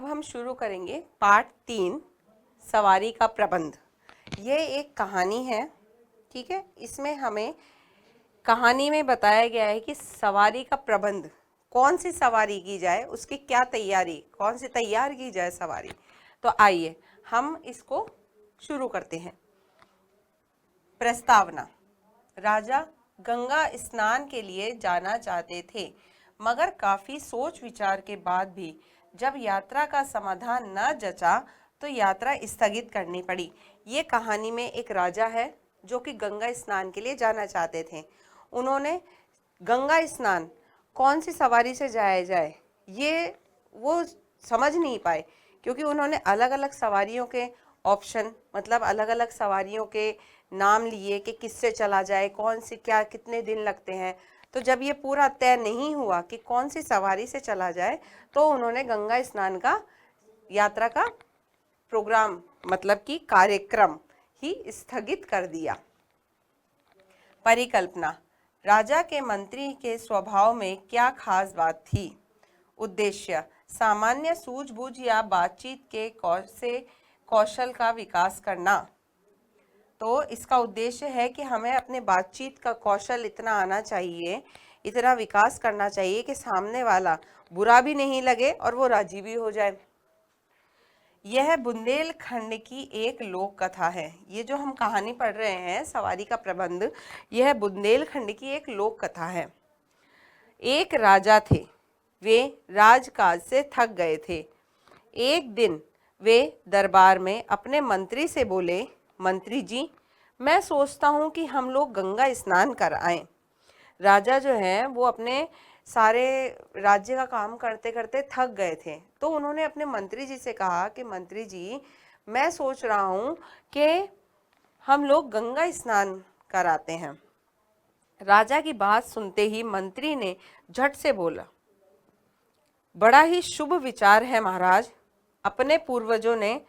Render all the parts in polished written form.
अब हम शुरू करेंगे पार्ट 3 सवारी का प्रबंध। ये एक कहानी है, ठीक है। इसमें हमें कहानी में बताया गया है कि सवारी का प्रबंध, कौन सी सवारी की जाए, उसकी क्या तैयारी, कौन सी तैयार की जाए सवारी। तो आइए हम इसको शुरू करते हैं। प्रस्तावना। राजा गंगा स्नान के लिए जाना चाहते थे, मगर काफी सोच विचार के बाद भी जब यात्रा का समाधान न जचा तो यात्रा स्थगित करनी पड़ी। ये कहानी में एक राजा है जो कि गंगा स्नान के लिए जाना चाहते थे। उन्होंने गंगा स्नान कौन सी सवारी से जाया जाए ये वो समझ नहीं पाए, क्योंकि उन्होंने अलग अलग सवारियों के ऑप्शन, मतलब अलग अलग सवारियों के नाम लिए कि किससे चला जाए, कौन सी, क्या, कितने दिन लगते हैं। तो जब ये पूरा तय नहीं हुआ कि कौन सी सवारी से चला जाए, तो उन्होंने गंगा स्नान का यात्रा का प्रोग्राम, मतलब कि कार्यक्रम ही स्थगित कर दिया। परिकल्पना। राजा के मंत्री के स्वभाव में क्या खास बात थी? उद्देश्य। सामान्य सूझबूझ या बातचीत के कौशल का विकास करना। तो इसका उद्देश्य है कि हमें अपने बातचीत का कौशल इतना आना चाहिए, इतना विकास करना चाहिए कि सामने वाला बुरा भी नहीं लगे और वो राजी भी हो जाए। यह बुंदेलखंड की एक लोक कथा है। ये जो हम कहानी पढ़ रहे हैं सवारी का प्रबंध, यह बुंदेलखंड की एक लोक कथा है। एक राजा थे, वे राजकाज से थक गए थे। एक दिन वे दरबार में अपने मंत्री से बोले, मंत्री जी, मैं सोचता हूँ कि हम लोग गंगा स्नान कर आएं। राजा जो है वो अपने सारे राज्य का काम करते करते थक गए थे, तो उन्होंने अपने मंत्री जी से कहा कि मंत्री जी, मैं सोच रहा हूँ कि हम लोग गंगा स्नान कराते हैं। राजा की बात सुनते ही मंत्री ने झट से बोला, बड़ा ही शुभ विचार है महाराज। अपने पूर्वजों ने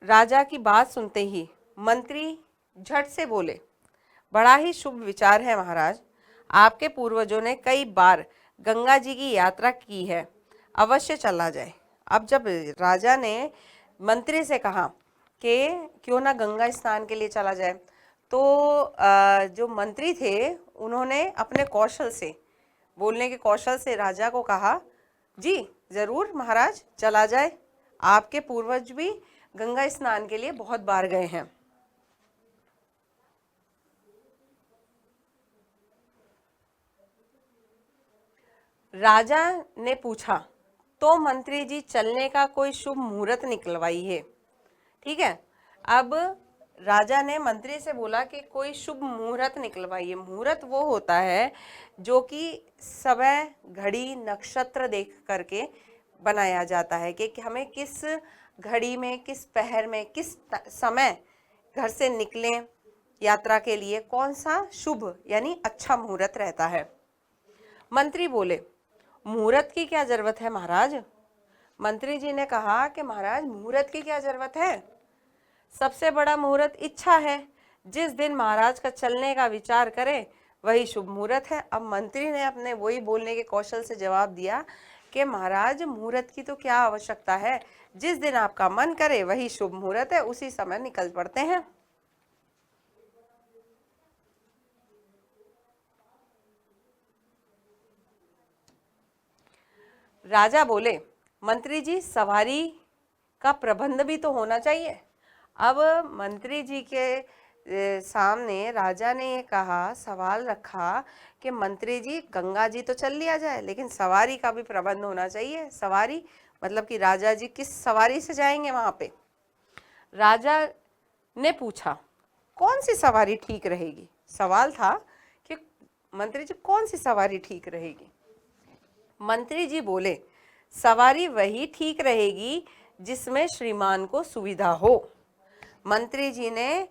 राजा की बात सुनते ही मंत्री झट से बोले, बड़ा ही शुभ विचार है महाराज। आपके पूर्वजों ने कई बार गंगा जी की यात्रा की है, अवश्य चला जाए। अब जब राजा ने मंत्री से कहा कि क्यों ना गंगा स्नान के लिए चला जाए, तो जो मंत्री थे उन्होंने अपने कौशल से, बोलने के कौशल से राजा को कहा, जी ज़रूर महाराज, चला जाए। आपके पूर्वज भी गंगा स्नान के लिए बहुत बार गए हैं। राजा ने पूछा, तो मंत्री जी चलने का कोई शुभ मुहूर्त निकलवाइए। ठीक है, अब राजा ने मंत्री से बोला कि कोई शुभ मुहूर्त निकलवाइए। मुहूर्त वो होता है जो कि समय, घड़ी, नक्षत्र देख करके बनाया जाता है कि हमें किस घड़ी में, किस पहर में, किस समय घर से निकलें यात्रा के लिए, कौन सा शुभ यानी अच्छा मुहूर्त रहता है। मंत्री बोले, मुहूर्त की क्या जरूरत है महाराज? मंत्री जी ने कहा कि महाराज, मुहूर्त की क्या जरूरत है, सबसे बड़ा मुहूर्त इच्छा है। जिस दिन महाराज का चलने का विचार करे वही शुभ मुहूर्त है। अब मंत्री ने अपने वही बोलने के कौशल से जवाब दिया कि महाराज, मुहूर्त की तो क्या आवश्यकता है, जिस दिन आपका मन करे वही शुभ मुहूर्त है, उसी समय निकल पड़ते हैं। राजा बोले, मंत्री जी, सवारी का प्रबंध भी तो होना चाहिए। अब मंत्री जी के सामने राजा ने ये कहा, सवाल रखा कि मंत्री जी, गंगा जी तो चल लिया जाए, लेकिन सवारी का भी प्रबंध होना चाहिए। सवारी मतलब कि राजा जी किस सवारी से जाएंगे वहां पे। राजा ने पूछा, कौन सी सवारी ठीक रहेगी? सवाल था कि मंत्री जी, कौन सी सवारी ठीक रहेगी? मंत्री जी बोले, सवारी वही ठीक रहेगी जिसमें श्रीमान को सुविधा हो। मंत्री जी ने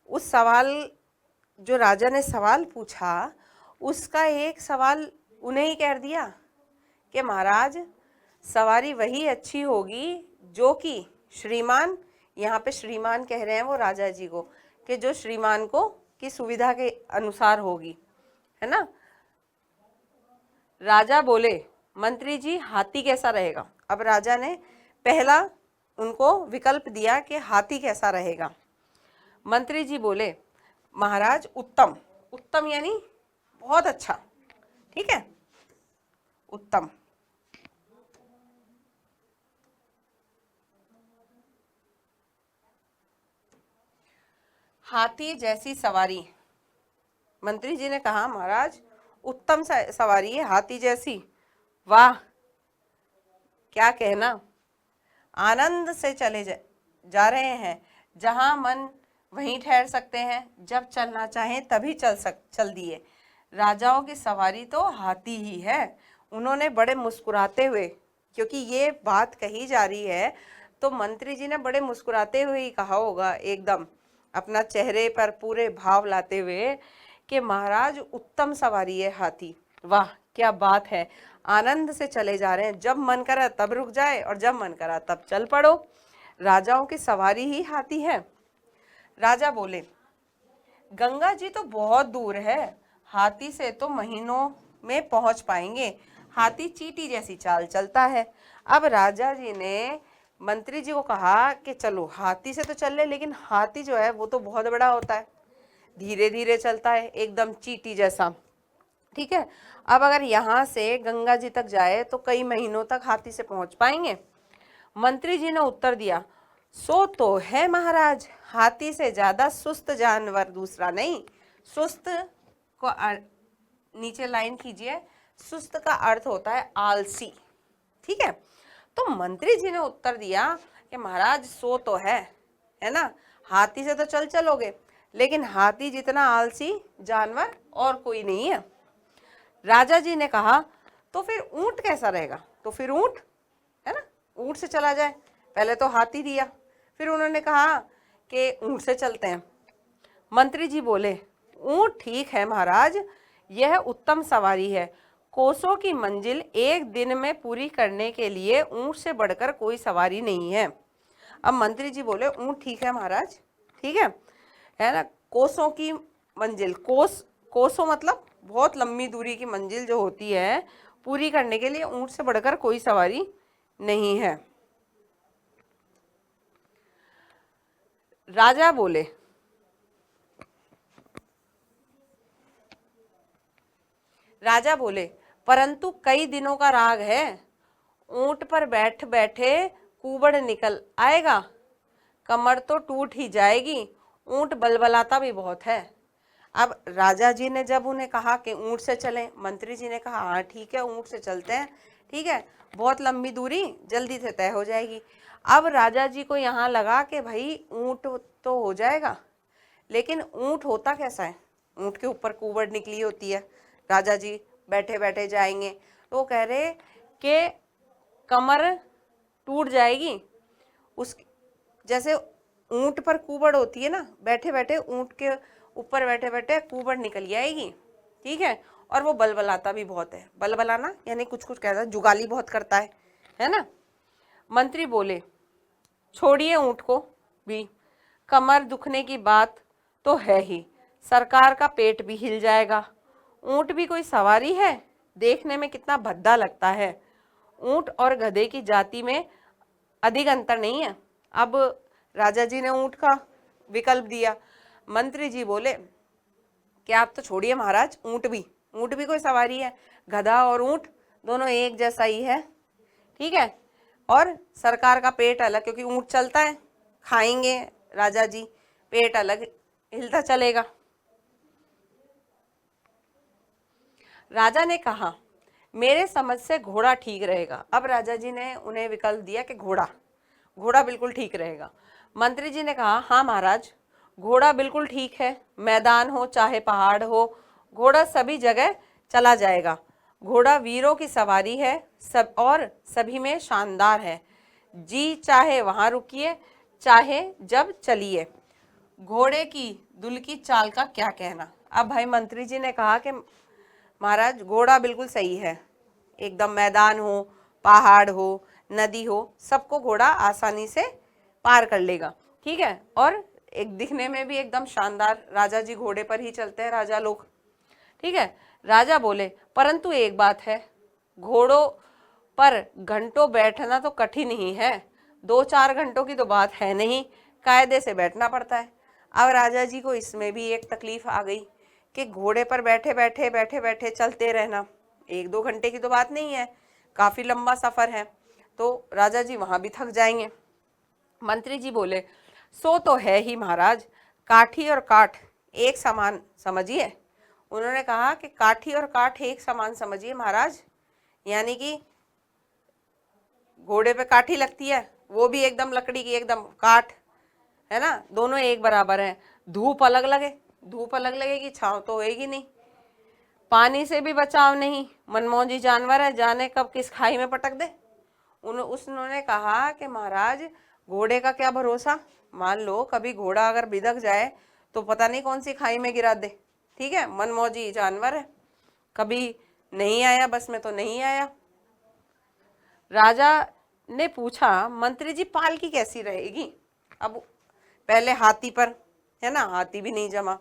उस सवाल, जो राजा ने सवाल पूछा, उसका एक सवाल उन्हें ही कह दिया कि महाराज, सवारी वही अच्छी होगी जो कि श्रीमान, यहाँ पे श्रीमान कह रहे हैं वो राजा जी को, कि जो श्रीमान को की सुविधा के अनुसार होगी, है ना। राजा बोले, मंत्री जी हाथी कैसा रहेगा। अब राजा ने पहला उनको विकल्प दिया कि हाथी कैसा रहेगा। मंत्री जी बोले, महाराज उत्तम। उत्तम यानी बहुत अच्छा, ठीक है, उत्तम। हाथी जैसी सवारी। मंत्री जी ने कहा, महाराज उत्तम सवारी है, हाथी जैसी। वाह, क्या कहना। आनंद से चले जा रहे हैं, जहां मन वहीं ठहर सकते हैं, जब चलना चाहें तभी चल दिए। राजाओं की सवारी तो हाथी ही है। उन्होंने बड़े मुस्कुराते हुए, क्योंकि ये बात कही जा रही है तो मंत्री जी ने बड़े मुस्कुराते हुए ही कहा होगा, एकदम अपना चेहरे पर पूरे भाव लाते हुए कि महाराज उत्तम सवारी है हाथी। वाह, क्या बात है। आनंद से चले जा रहे हैं, जब मन करा तब रुक जाए और जब मन करा तब चल पड़ो। राजाओं की सवारी ही हाथी है। राजा बोले, गंगा जी तो बहुत दूर है, हाथी से तो महीनों में पहुंच पाएंगे। हाथी चींटी जैसी चाल चलता है। अब राजा जी ने मंत्री जी को कहा कि चलो हाथी से तो चल ले, लेकिन हाथी जो है वो तो बहुत बड़ा होता है, धीरे धीरे चलता है, एकदम चींटी जैसा, ठीक है। अब अगर यहाँ से गंगा जी तक जाए तो कई महीनों तक हाथी से पहुंच पाएंगे। मंत्री जी ने उत्तर दिया, सो तो है महाराज, हाथी से ज्यादा सुस्त जानवर दूसरा नहीं। सुस्त को नीचे लाइन कीजिए, सुस्त का अर्थ होता है आलसी, ठीक है। तो मंत्री जी ने उत्तर दिया कि महाराज सो तो है ना, हाथी से तो चलोगे, लेकिन हाथी जितना आलसी जानवर और कोई नहीं है। राजा जी ने कहा, तो फिर ऊंट कैसा रहेगा। तो फिर ऊंट, है ना, ऊंट से चला जाए। पहले तो हाथी दिया, फिर उन्होंने कहा कि ऊंट से चलते हैं। मंत्री जी बोले, ऊंट ठीक है महाराज, यह उत्तम सवारी है। कोसों की मंजिल एक दिन में पूरी करने के लिए ऊंट से बढ़कर कोई सवारी नहीं है। अब मंत्री जी बोले, ऊंट ठीक है महाराज, ठीक है ना। कोसों की मंजिल, कोसों मतलब बहुत लंबी दूरी की मंजिल जो होती है, पूरी करने के लिए ऊंट से बढ़कर कोई सवारी नहीं है। राजा बोले, परंतु कई दिनों का राग है, ऊंट पर बैठ बैठे कुबड़ निकल आएगा, कमर तो टूट ही जाएगी, ऊंट बलबलाता भी बहुत है। अब राजा जी ने जब उन्हें कहा कि ऊंट से चलें, मंत्री जी ने कहा हाँ ठीक है, ऊंट से चलते हैं, ठीक है, बहुत लंबी दूरी जल्दी से तय हो जाएगी। अब राजा जी को यहाँ लगा कि भाई ऊंट तो हो जाएगा, लेकिन ऊंट होता कैसा है। ऊंट के ऊपर कुबड़ निकली होती है, राजा जी बैठे बैठे जाएंगे, तो वो कह रहे कि कमर टूट जाएगी। उस जैसे ऊंट पर कुबड़ होती है ना, बैठे बैठे ऊंट के ऊपर बैठे बैठे कुबड़ निकल आएगी, ठीक है, और वो बलबलाता भी बहुत है। बलबलाना यानी कुछ कुछ कहता है, जुगाली बहुत करता है ना। मंत्री बोले, छोड़िए ऊंट को भी, कमर दुखने की बात तो है ही, सरकार का पेट भी हिल जाएगा। ऊंट भी कोई सवारी है, देखने में कितना भद्दा लगता है। ऊंट और गधे की जाति में अधिक अंतर नहीं है। अब राजा जी ने ऊंट का विकल्प दिया। मंत्री जी बोले कि आप तो छोड़िए महाराज, ऊंट भी कोई सवारी है, गधा और ऊंट दोनों एक जैसा ही है, ठीक है, और सरकार का पेट अलग, क्योंकि ऊंट चलता है, खाएंगे राजा जी, पेट अलग हिलता चलेगा। राजा ने कहा, मेरे समझ से घोड़ा ठीक रहेगा। अब राजा जी ने उन्हें विकल्प दिया कि घोड़ा बिल्कुल ठीक रहेगा। मंत्री जी ने कहा, हाँ महाराज, घोड़ा बिल्कुल ठीक है, मैदान हो चाहे पहाड़ हो, घोड़ा सभी जगह चला जाएगा। घोड़ा वीरों की सवारी है, सब और सभी में शानदार है। जी चाहे वहां रुकिए, चाहे जब चलिए। घोड़े की दुल की चाल का क्या कहना। अब भाई मंत्री जी ने कहा कि महाराज घोड़ा बिल्कुल सही है, एकदम मैदान हो, पहाड़ हो, नदी हो, सबको घोड़ा आसानी से पार कर लेगा, ठीक है, और एक दिखने में भी एकदम शानदार। राजा जी घोड़े पर ही चलते हैं, राजा लोग, ठीक है। राजा बोले, परंतु एक बात है, घोड़ों पर घंटों बैठना तो कठिन ही है, 2-4 घंटों की तो बात है नहीं, कायदे से बैठना पड़ता है। अब राजा जी को इसमें भी एक तकलीफ आ गई कि घोड़े पर बैठे बैठे चलते रहना 1-2 घंटे की तो बात नहीं है, काफी लंबा सफर है, तो राजा जी वहां भी थक जाएंगे। मंत्री जी बोले, सो तो है ही महाराज, काठी और काठ एक समान समझिए। उन्होंने कहा कि काठी और काठ एक समान समझिए महाराज, यानी कि घोड़े पे काठी लगती है, वो भी एकदम लकड़ी की एकदम काठ है ना, दोनों एक बराबर हैं। धूप अलग लगेगी, छांव तो होएगी नहीं। पानी से भी बचाव नहीं, मनमौजी जानवर है, जाने कब किस खाई में पटक दे। उन्होंने कहा कि महाराज घोड़े का क्या भरोसा, मान लो कभी घोड़ा अगर बिदक जाए तो पता नहीं कौन सी खाई में गिरा दे। ठीक है, मनमौजी जानवर है, कभी नहीं आया बस में तो नहीं आया। राजा ने पूछा, मंत्री जी पालकी कैसी रहेगी? अब पहले हाथी पर है ना, हाथी भी नहीं जमा,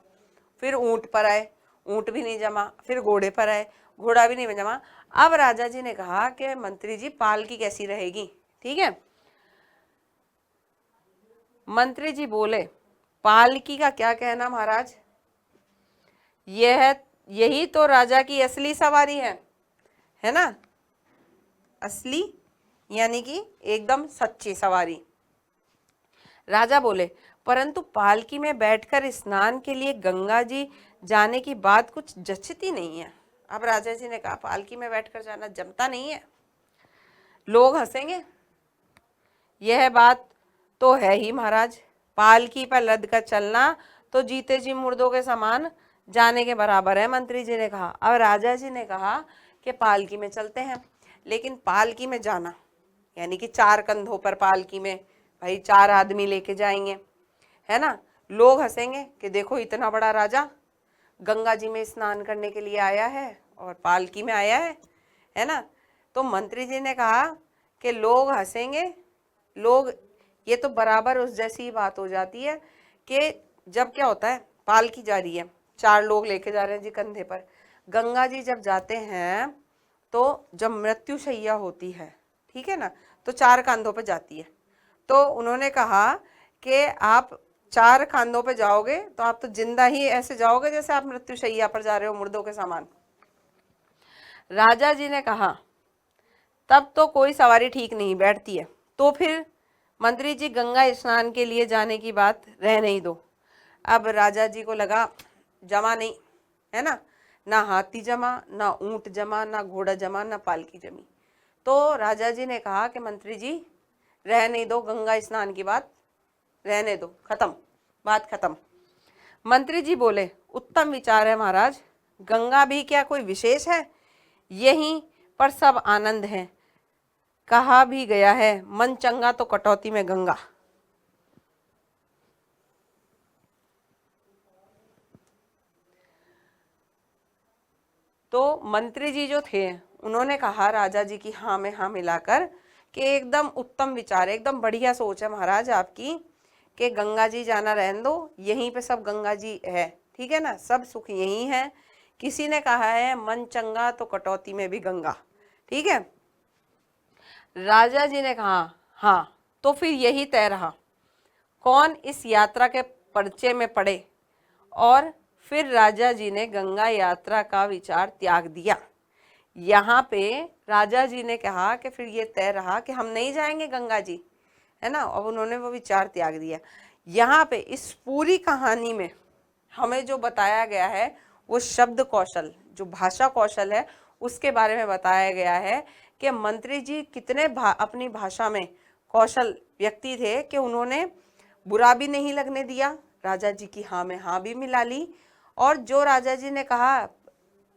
फिर ऊंट पर आए, ऊंट भी नहीं जमा, फिर घोड़े पर आए, घोड़ा भी नहीं जमा। अब राजा जी ने कहा कि मंत्री जी पालकी कैसी रहेगी? ठीक है, मंत्री जी बोले, पालकी का क्या कहना महाराज, यही तो राजा की असली सवारी है ना, असली यानी कि एकदम सच्ची सवारी। राजा बोले, परंतु पालकी में बैठकर स्नान के लिए गंगा जी जाने की बात कुछ जचती नहीं है। अब राजा जी ने कहा, पालकी में बैठकर जाना जमता नहीं है, लोग हंसेंगे। यह बात तो है ही महाराज, पालकी पर लद कर चलना तो जीते जी मुर्दों के समान जाने के बराबर है, मंत्री जी ने कहा। अब राजा जी ने कहा कि पालकी में चलते हैं, लेकिन पालकी में जाना यानी कि 4 कंधों पर पालकी में, भाई 4 आदमी लेके जाएंगे, है ना, लोग हंसेंगे कि देखो इतना बड़ा राजा गंगा जी में स्नान करने के लिए आया है और पालकी में आया है ना। तो मंत्री जी ने कहा कि लोग हंसेंगे, लोग, ये तो बराबर उस जैसी बात हो जाती है कि जब क्या होता है, पालकी जा रही है, 4 लोग लेके जा रहे हैं जी कंधे पर, गंगा जी जब जाते हैं तो जब मृत्यु शैया होती है, ठीक है ना, तो 4 कंधों पर जाती है। तो उन्होंने कहा कि आप 4 कंधों पे जाओगे तो आप तो जिंदा ही ऐसे जाओगे जैसे आप मृत्यु शैया पर जा रहे हो, मुर्दों के समान। राजा जी ने कहा, तब तो कोई सवारी ठीक नहीं बैठती है, तो फिर मंत्री जी गंगा स्नान के लिए जाने की बात रहने ही दो। अब राजा जी को लगा जमा नहीं है ना हाथी जमा, ना ऊंट जमा, ना घोड़ा जमा, ना पालकी जमी। तो राजा जी ने कहा कि मंत्री जी रहने दो, गंगा स्नान की बात रहने दो, खत्म, बात खत्म। मंत्री जी बोले, उत्तम विचार है महाराज, गंगा भी क्या कोई विशेष है, यहीं पर सब आनंद है। कहा भी गया है, मन चंगा तो कटौती में गंगा। तो मंत्री जी जो थे उन्होंने कहा राजा जी की हाँ में हाँ मिलाकर कि एकदम उत्तम विचार है, एकदम बढ़िया सोच है महाराज आपकी कि गंगा जी जाना रहने दो, यहीं पे सब गंगा जी है, ठीक है ना, सब सुख यहीं है। किसी ने कहा है मन चंगा तो कटौती में भी गंगा, ठीक है। राजा जी ने कहा हाँ, तो फिर यही तय रहा। कौन इस यात्रा के पर्चे में पड़े, और फिर राजा जी ने गंगा यात्रा का विचार त्याग दिया। यहाँ पे राजा जी ने कहा कि फिर ये तय रहा कि हम नहीं जाएंगे गंगा जी, है ना, और उन्होंने वो विचार त्याग दिया। यहाँ पे इस पूरी कहानी में हमें जो बताया गया है वो शब्द कौशल, जो भाषा कौशल है उसके बारे में बताया गया है कि मंत्री जी कितने अपनी भाषा में कौशल व्यक्ति थे कि उन्होंने बुरा भी नहीं लगने दिया, राजा जी की हाँ में हाँ भी मिला ली, और जो राजा जी ने कहा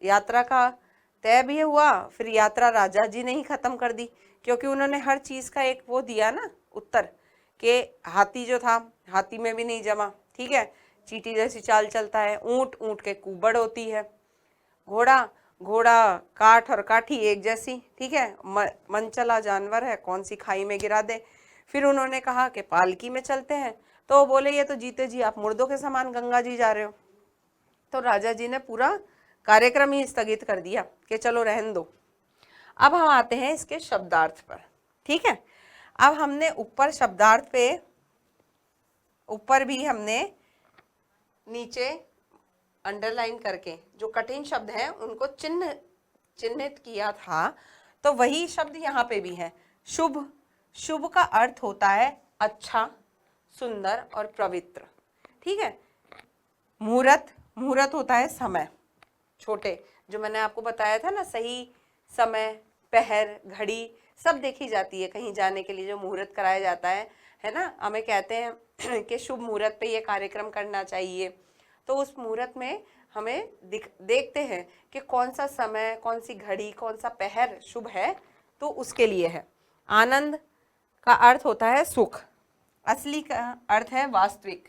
यात्रा का तय भी हुआ, फिर यात्रा राजा जी ने ही खत्म कर दी, क्योंकि उन्होंने हर चीज का एक वो दिया ना उत्तर कि हाथी जो था हाथी में भी नहीं जमा, ठीक है, चींटी जैसी चाल चलता है, ऊंट ऊंट के कुबड़ होती है, घोड़ा घोड़ा काठ और काठी एक जैसी, ठीक है, मनचला जानवर है, कौन सी खाई में गिरा दे। फिर उन्होंने कहा कि पालकी में चलते हैं, तो वो बोले ये तो जीते जी आप मुर्दों के समान गंगा जी जा रहे हो। तो राजा जी ने पूरा कार्यक्रम ही स्थगित कर दिया कि चलो रहन दो। अब हम आते हैं इसके शब्दार्थ पर। ठीक है, अब हमने ऊपर शब्दार्थ पे ऊपर भी हमने नीचे अंडरलाइन करके जो कठिन शब्द हैं उनको चिन्हित किया था, तो वही शब्द यहाँ पे भी है। शुभ, शुभ का अर्थ होता है अच्छा, सुंदर और पवित्र। ठीक है। मुहूर्त, मुहूर्त होता है समय, छोटे, जो मैंने आपको बताया था ना, सही समय, पहर, घड़ी सब देखी जाती है कहीं जाने के लिए जो मुहूर्त कराया जाता है ना। हमें कहते हैं कि शुभ मुहूर्त पे ये कार्यक्रम करना चाहिए, तो उस मुहूर्त में हमें देखते हैं कि कौन सा समय, कौन सी घड़ी, कौन सा पहर शुभ है, तो उसके लिए है। आनंद का अर्थ होता है सुख, असली का अर्थ है वास्तविक,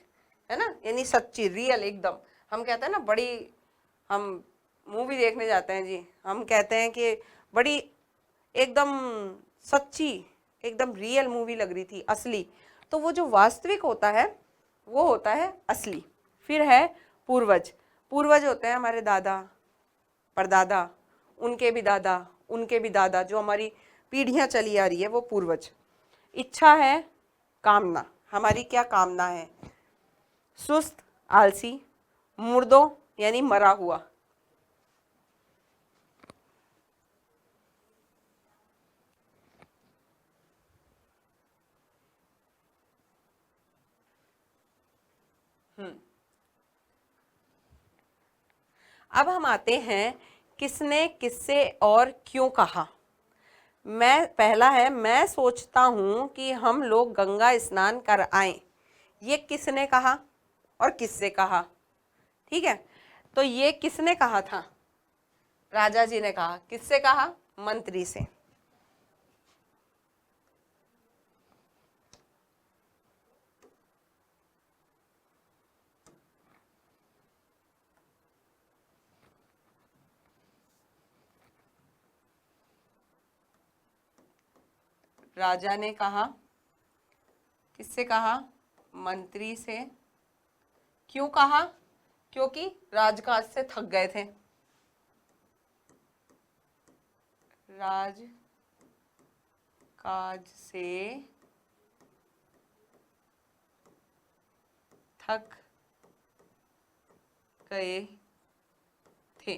है ना, यानी सच्ची, रियल एकदम। हम कहते हैं ना, बड़ी, हम मूवी देखने जाते हैं जी, हम कहते हैं कि बड़ी एकदम सच्ची, एकदम रियल मूवी लग रही थी, असली। तो वो जो वास्तविक होता है वो होता है असली। फिर है पूर्वज, पूर्वज होते हैं हमारे दादा, परदादा, उनके भी दादा, उनके भी दादा, जो हमारी पीढ़ियां चली आ रही है वो पूर्वज। इच्छा है कामना, हमारी क्या कामना है। सुस्त, आलसी, मुर्दों यानी मरा हुआ। अब हम आते हैं किसने, किससे और क्यों कहा। पहला है, मैं सोचता हूं कि हम लोग गंगा स्नान कर आएं। ये किसने कहा और किससे कहा। ठीक है, तो ये किसने कहा था, राजा जी ने कहा। किससे कहा, मंत्री से। राजा ने कहा, किससे कहा, मंत्री से। क्यों कहा, क्योंकि राजकाज से थक गए थे। राजकाज से थक गए थे।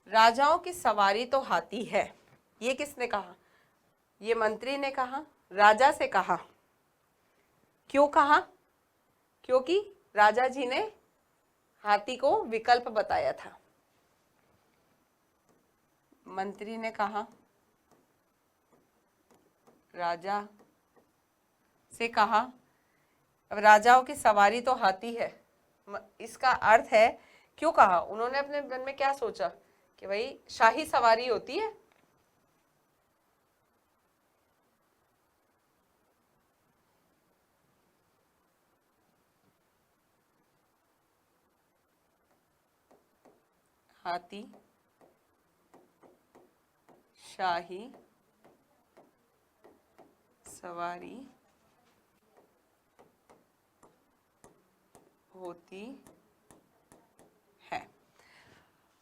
राजाओं की सवारी तो हाथी है। ये किसने कहा, ये मंत्री ने कहा, राजा से कहा। क्यों कहा, क्योंकि राजा जी ने हाथी को विकल्प बताया था। मंत्री ने कहा, राजा से कहा। अब राजाओं की सवारी तो हाथी है, इसका अर्थ है क्यों कहा, उन्होंने अपने मन में क्या सोचा कि भाई शाही सवारी होती है। हाथी शाही सवारी होती है।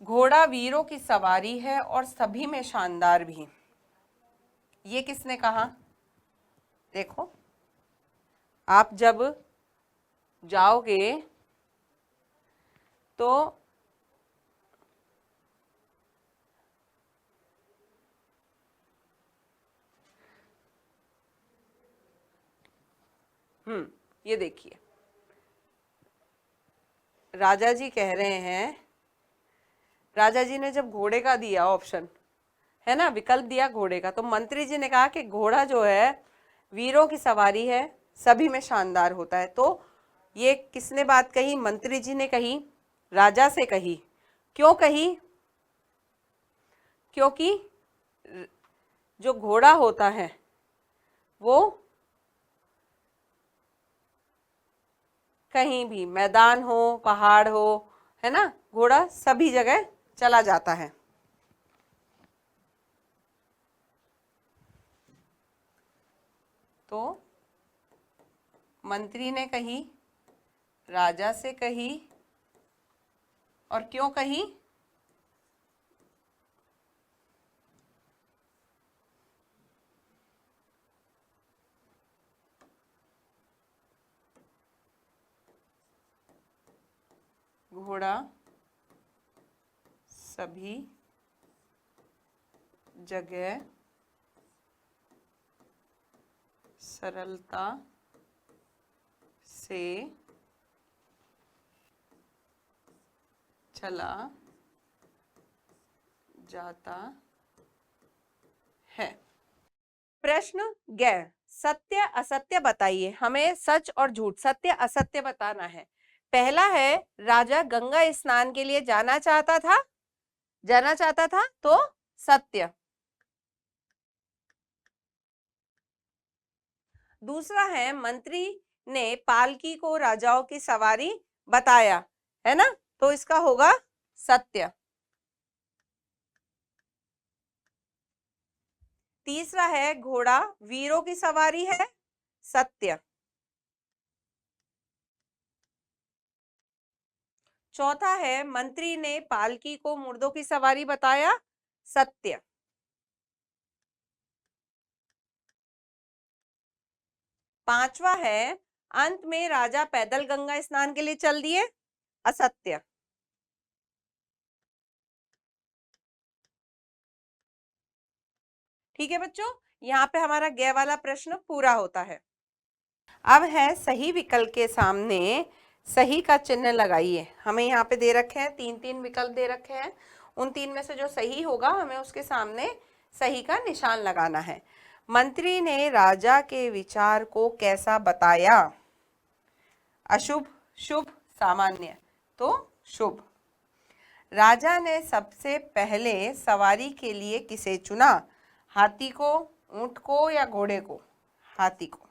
घोड़ा वीरों की सवारी है और सभी में शानदार भी। ये किसने कहा, देखो आप जब जाओगे तो ये देखिए, राजा जी कह रहे हैं, राजा जी ने जब घोड़े का दिया ऑप्शन, है ना, विकल्प दिया घोड़े का, तो मंत्री जी ने कहा कि घोड़ा जो है वीरों की सवारी है, सभी में शानदार होता है। तो ये किसने बात कही, मंत्री जी ने कही, राजा से कही। क्यों कही, क्योंकि जो घोड़ा होता है वो कहीं भी, मैदान हो, पहाड़ हो, है ना, घोड़ा सभी जगह चला जाता है। तो मंत्री ने कही, राजा से कही, और क्यों कही, घोड़ा सभी जगह सरलता से चला जाता है। प्रश्न गैर सत्य असत्य बताइए। हमें सच और झूठ, सत्य असत्य बताना है। पहला है राजा गंगा स्नान के लिए जाना चाहता था तो सत्य। दूसरा है मंत्री ने पालकी को राजाओं की सवारी बताया, है ना, तो इसका होगा सत्य। तीसरा है घोड़ा वीरों की सवारी है, सत्य। चौथा है मंत्री ने पालकी को मुर्दों की सवारी बताया, सत्य। पांचवा है अंत में राजा पैदल गंगा स्नान के लिए चल दिए, असत्य। ठीक है बच्चों, यहाँ पे हमारा गे वाला प्रश्न पूरा होता है। अब है सही विकल्प के सामने सही का चिन्ह लगाइए। हमें यहाँ पे दे रखे हैं तीन विकल्प दे रखे हैं, उन तीन में से जो सही होगा हमें उसके सामने सही का निशान लगाना है। मंत्री ने राजा के विचार को कैसा बताया? अशुभ, शुभ, सामान्य, तो शुभ। राजा ने सबसे पहले सवारी के लिए किसे चुना? हाथी को, ऊंट को या घोड़े को? हाथी को।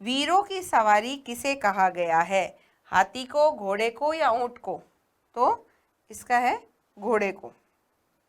वीरों की सवारी किसे कहा गया है? हाथी को, घोड़े को या ऊंट को? तो इसका है घोड़े को।